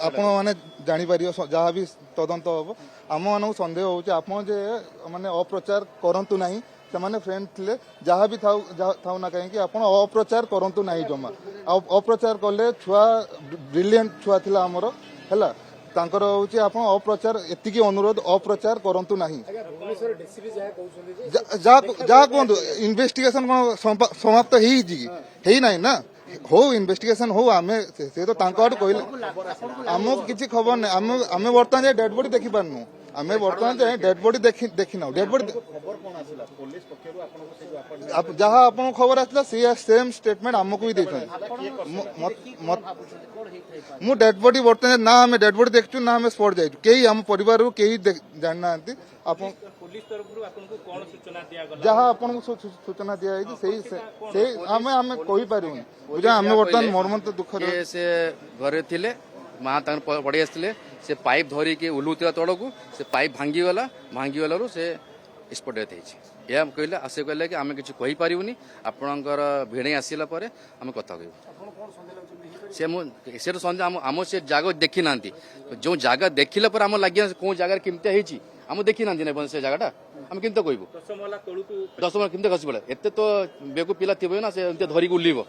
ଆପଣ ମାନେ ଜାଣିପାରିବ ଯାହା ବି ତଦନ୍ତ ହବ ଆମ ମାନଙ୍କୁ ସନ୍ଦେହ ହଉଛି ଆପଣ ଯେ ମାନେ ଅପ୍ରଚାର କରନ୍ତୁ ନାହିଁ ସେମାନେ ଫ୍ରେଣ୍ଡ ଥିଲେ ଯାହା ବି ଥାଉ ନା କାହିଁକି ଆପଣ ଅପ୍ରଚାର କରନ୍ତୁ ନାହିଁ ଜମା ଆଉ ଅପ୍ରଚାର କଲେ ଛୁଆ ବ୍ରିଲିଏଣ୍ଟ ଛୁଆ ଥିଲା ଆମର ହେଲା ତାଙ୍କର ହଉଛି ଆପଣ ଅପ୍ରଚାର ଏତିକି ଅନୁରୋଧ ଅପ୍ରଚାର କରନ୍ତୁ ନାହିଁ ଯାହା କୁହନ୍ତୁ ଇନଭେଷ୍ଟିଗେସନ କଣ ସମାପ୍ତ ହେଇଛି କି ହେଇନାହିଁ ନା ହଉ ଇନଭେଷ୍ଟିଗେସନ ହଉ ଆମେ ସେ ତ ତାଙ୍କ ଆଡୁ କହିଲେ ଆମକୁ କିଛି ଖବର ନାହିଁ ଆମେ ବର୍ତ୍ତମାନ ଯାଏ ଡେଡ୍ ବଡି ଦେଖିପାରୁନୁ ଆମେ ବର୍ତ୍ତମାନ ଯାଏ ଡେଡ୍ ବଡି ଦେଖିନାଉ ଡେଡ୍ ବଡି ଯାହା ଆପଣଙ୍କୁ ଖବର ଆସିଲା ସେ ସେମ୍ ଷ୍ଟେଟମେଣ୍ଟ ଆମକୁ ବି ଦେଇଛନ୍ତି ମୁଁ ଡେଡ୍ ବଡି ବର୍ତ୍ତମାନ ନା ଆମେ ଡେଡ୍ ବଡି ଦେଖିଛୁ ନା ଆମେ ସ୍ପଟ ଯାଇଛୁ କେହି ଆମ ପରିବାରରୁ କେହି ଜାଣିନାହାନ୍ତି ଆପଣ ଯାହା ଆପଣଙ୍କୁ ସୂଚନା ଦିଆଯାଇଛି ସେଇ ଆମେ କହିପାରିବୁନି ବୁଝା ଆମେ ବର୍ତ୍ତମାନ ମର୍ମନ୍ତ ଦୁଃଖରେ ସେ ଘରେ ଥିଲେ ମା ତାଙ୍କର ପଡି ଆସିଥିଲେ ସେ ପାଇପ୍ ଧରିକି ଓହ୍ଲୁଥିଲା ତଳକୁ ସେ ପାଇପ୍ ଭାଙ୍ଗିଗଲାରୁ ସେ ସ୍ପଟ ଡେଥ୍ ହେଇଛି ଏହା କହିଲେ ସେ କହିଲେ କି ଆମେ କିଛି କହିପାରିବୁନି ଆପଣଙ୍କର ଭିଣେଇ ଆସିଲା ପରେ ଆମେ କଥା କହିବୁ ସେଟା ସନ୍ଦେହ ଆମ ସେ ଜାଗା ଦେଖି ନାହାନ୍ତି ଯୋଉ ଜାଗା ଦେଖିଲା ପରେ ଆମ ଲାଗିଲା କୋଉ ଜାଗାରେ କେମିତି ହେଇଛି ଆମେ ଦେଖି ନାହାନ୍ତି ନା ସେ ଜାଗାଟା ଆମେ କେମିତି କହିବୁ 10 ମହଲା କେମିତି ଖସି ପଡେ ଏତେ ତ ବେକୁ ପିଲା ଥିବ ନା ସେ ଧରିକି ଓହ୍ଲିବ